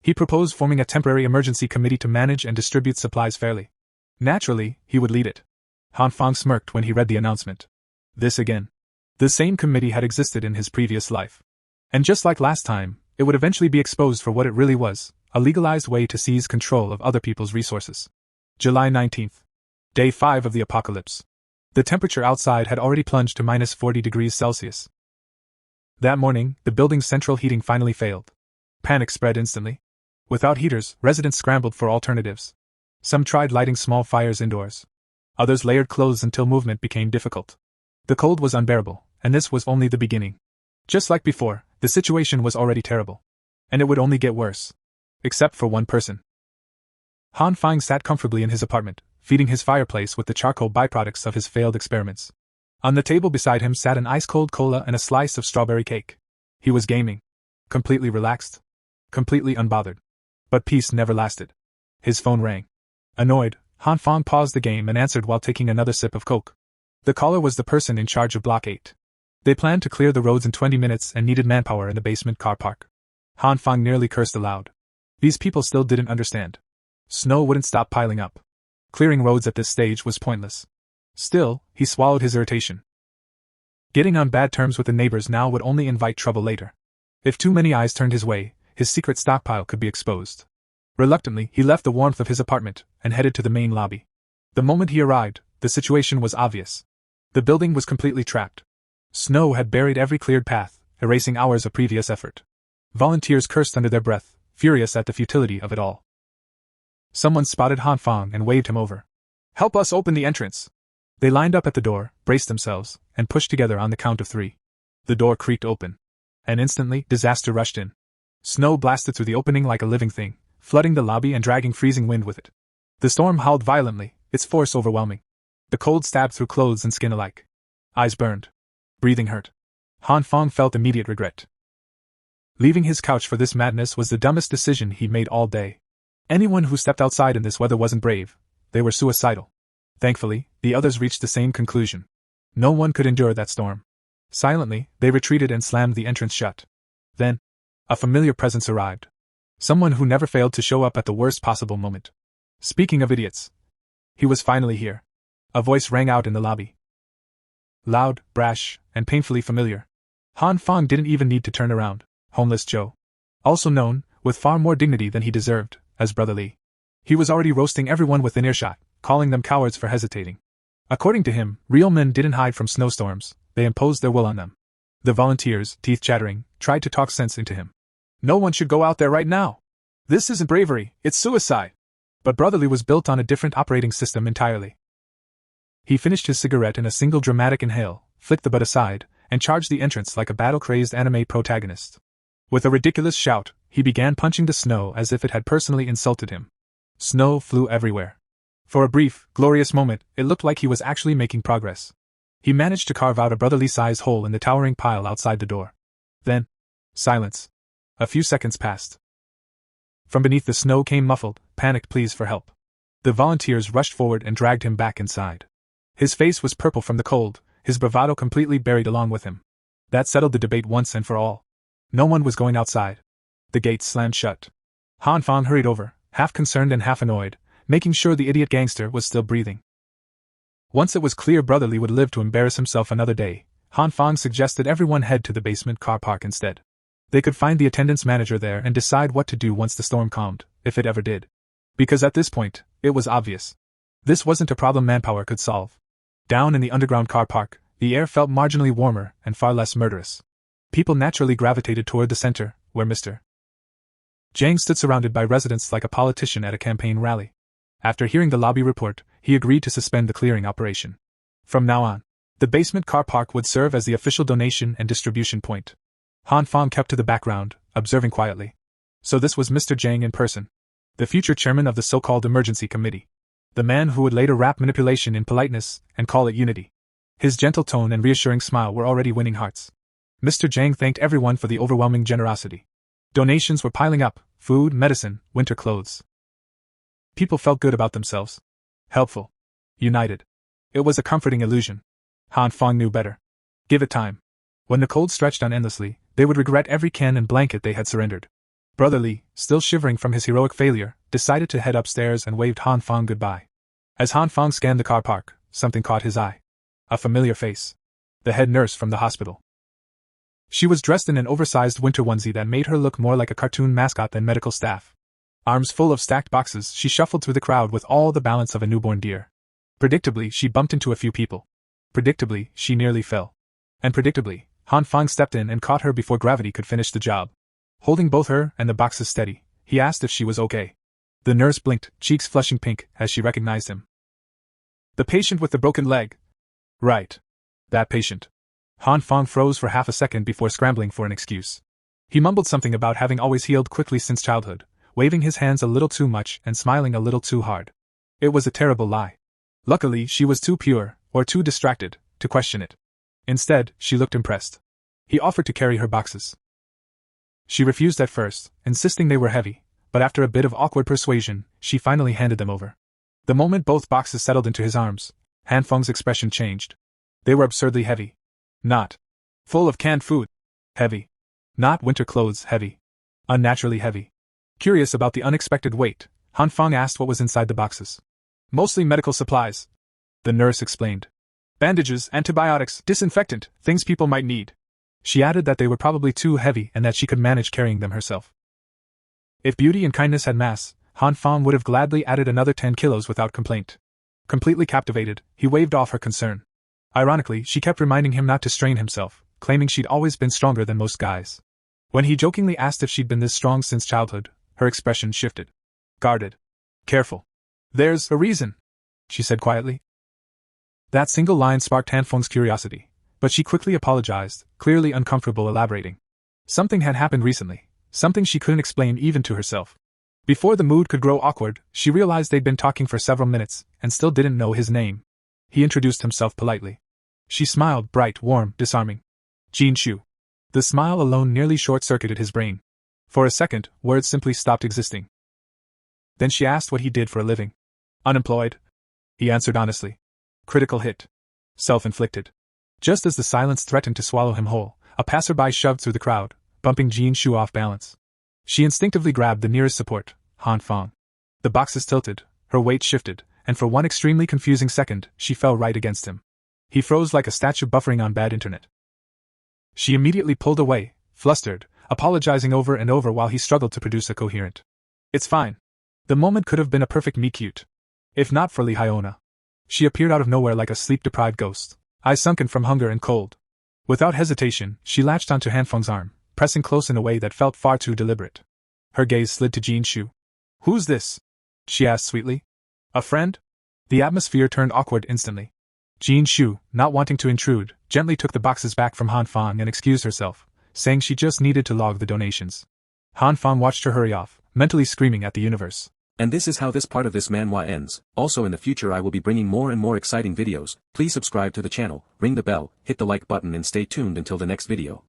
He proposed forming a temporary emergency committee to manage and distribute supplies fairly. Naturally, he would lead it. Han Fang smirked when he read the announcement. This again. The same committee had existed in his previous life. And just like last time, it would eventually be exposed for what it really was, a legalized way to seize control of other people's resources. July 19th. Day 5 of the apocalypse. The temperature outside had already plunged to minus 40 degrees Celsius. That morning, the building's central heating finally failed. Panic spread instantly. Without heaters, residents scrambled for alternatives. Some tried lighting small fires indoors. Others layered clothes until movement became difficult. The cold was unbearable, and this was only the beginning. Just like before, the situation was already terrible. And it would only get worse. Except for one person. Han Fang sat comfortably in his apartment, feeding his fireplace with the charcoal byproducts of his failed experiments. On the table beside him sat an ice-cold cola and a slice of strawberry cake. He was gaming. Completely relaxed. Completely unbothered. But peace never lasted. His phone rang. Annoyed, Han Fang paused the game and answered while taking another sip of Coke. The caller was the person in charge of Block 8. They planned to clear the roads in 20 minutes and needed manpower in the basement car park. Han Fang nearly cursed aloud. These people still didn't understand. Snow wouldn't stop piling up. Clearing roads at this stage was pointless. Still, he swallowed his irritation. Getting on bad terms with the neighbors now would only invite trouble later. If too many eyes turned his way, his secret stockpile could be exposed. Reluctantly, he left the warmth of his apartment and headed to the main lobby. The moment he arrived, the situation was obvious. The building was completely trapped. Snow had buried every cleared path, erasing hours of previous effort. Volunteers cursed under their breath, furious at the futility of it all. Someone spotted Han Fang and waved him over. "Help us open the entrance!" They lined up at the door, braced themselves, and pushed together on the count of 3. The door creaked open. And instantly, disaster rushed in. Snow blasted through the opening like a living thing, flooding the lobby and dragging freezing wind with it. The storm howled violently, its force overwhelming. The cold stabbed through clothes and skin alike. Eyes burned. Breathing hurt. Han Fang felt immediate regret. Leaving his couch for this madness was the dumbest decision he made all day. Anyone who stepped outside in this weather wasn't brave, they were suicidal. Thankfully, the others reached the same conclusion. No one could endure that storm. Silently, they retreated and slammed the entrance shut. Then, a familiar presence arrived. Someone who never failed to show up at the worst possible moment. Speaking of idiots. He was finally here. A voice rang out in the lobby. Loud, brash, and painfully familiar. Han Fang didn't even need to turn around. Homeless Joe. Also known, with far more dignity than he deserved, as Brother Lee. He was already roasting everyone within earshot, calling them cowards for hesitating. According to him, real men didn't hide from snowstorms, they imposed their will on them. The volunteers, teeth chattering, tried to talk sense into him. No one should go out there right now. This isn't bravery, it's suicide. But Brother Lee was built on a different operating system entirely. He finished his cigarette in a single dramatic inhale, flicked the butt aside, and charged the entrance like a battle-crazed anime protagonist. With a ridiculous shout, he began punching the snow as if it had personally insulted him. Snow flew everywhere. For a brief, glorious moment, it looked like he was actually making progress. He managed to carve out a brotherly-sized hole in the towering pile outside the door. Then, silence. A few seconds passed. From beneath the snow came muffled, panicked pleas for help. The volunteers rushed forward and dragged him back inside. His face was purple from the cold, his bravado completely buried along with him. That settled the debate once and for all. No one was going outside. The gates slammed shut. Han Fang hurried over, half concerned and half annoyed, making sure the idiot gangster was still breathing. Once it was clear Brother Lee would live to embarrass himself another day, Han Fang suggested everyone head to the basement car park instead. They could find the attendance manager there and decide what to do once the storm calmed, if it ever did. Because at this point, it was obvious. This wasn't a problem manpower could solve. Down in the underground car park, the air felt marginally warmer and far less murderous. People naturally gravitated toward the center, where Mr. Jang stood surrounded by residents like a politician at a campaign rally. After hearing the lobby report, he agreed to suspend the clearing operation. From now on, the basement car park would serve as the official donation and distribution point. Han Fang kept to the background, observing quietly. So this was Mr. Jang in person. The future chairman of the so-called emergency committee. The man who would later wrap manipulation in politeness and call it unity. His gentle tone and reassuring smile were already winning hearts. Mr. Jang thanked everyone for the overwhelming generosity. Donations were piling up, food, medicine, winter clothes. People felt good about themselves. Helpful. United. It was a comforting illusion. Han Fang knew better. Give it time. When the cold stretched on endlessly, they would regret every can and blanket they had surrendered. Brother Lee, still shivering from his heroic failure, decided to head upstairs and waved Han Fang goodbye. As Han Fang scanned the car park, something caught his eye. A familiar face. The head nurse from the hospital. She was dressed in an oversized winter onesie that made her look more like a cartoon mascot than medical staff. Arms full of stacked boxes, she shuffled through the crowd with all the balance of a newborn deer. Predictably, she bumped into a few people. Predictably, she nearly fell. And predictably, Han Fang stepped in and caught her before gravity could finish the job. Holding both her and the boxes steady, he asked if she was okay. The nurse blinked, cheeks flushing pink, as she recognized him. The patient with the broken leg. Right. That patient. Han Fang froze for half a second before scrambling for an excuse. He mumbled something about having always healed quickly since childhood, waving his hands a little too much and smiling a little too hard. It was a terrible lie. Luckily, she was too pure, or too distracted, to question it. Instead, she looked impressed. He offered to carry her boxes. She refused at first, insisting they were heavy, but after a bit of awkward persuasion, she finally handed them over. The moment both boxes settled into his arms, Han Feng's expression changed. They were absurdly heavy. Not full of canned food. Heavy. Not winter clothes heavy. Unnaturally heavy. Curious about the unexpected weight, Han Feng asked what was inside the boxes. Mostly medical supplies. The nurse explained. Bandages, antibiotics, disinfectant, things people might need. She added that they were probably too heavy and that she could manage carrying them herself. If beauty and kindness had mass, Han Feng would have gladly added another 10 kilos without complaint. Completely captivated, he waved off her concern. Ironically, she kept reminding him not to strain himself, claiming she'd always been stronger than most guys. When he jokingly asked if she'd been this strong since childhood, her expression shifted. Guarded. Careful. There's a reason, she said quietly. That single line sparked Han Feng's curiosity, but she quickly apologized, clearly uncomfortable elaborating. Something had happened recently, something she couldn't explain even to herself. Before the mood could grow awkward, she realized they'd been talking for several minutes, and still didn't know his name. He introduced himself politely. She smiled, bright, warm, disarming. Jin Shu. The smile alone nearly short-circuited his brain. For a second, words simply stopped existing. Then she asked what he did for a living. Unemployed. He answered honestly. Critical hit. Self-inflicted. Just as the silence threatened to swallow him whole, a passerby shoved through the crowd, bumping Jin Shu off balance. She instinctively grabbed the nearest support, Han Feng. The boxes tilted, her weight shifted, and for one extremely confusing second, she fell right against him. He froze like a statue buffering on bad internet. She immediately pulled away, flustered, apologizing over and over while he struggled to produce a coherent "It's fine." The moment could have been a perfect meet-cute. If not for Lihiona. She appeared out of nowhere like a sleep-deprived ghost, eyes sunken from hunger and cold. Without hesitation, she latched onto Hanfeng's arm, pressing close in a way that felt far too deliberate. Her gaze slid to Jin Shu. "Who's this?" she asked sweetly. "A friend?" The atmosphere turned awkward instantly. Jin Shu, not wanting to intrude, gently took the boxes back from Hanfeng and excused herself, saying she just needed to log the donations. Hanfeng watched her hurry off, mentally screaming at the universe. And this is how this part of this manhwa ends. Also in the future I will be bringing more and more exciting videos. Please subscribe to the channel, ring the bell, hit the like button and stay tuned until the next video.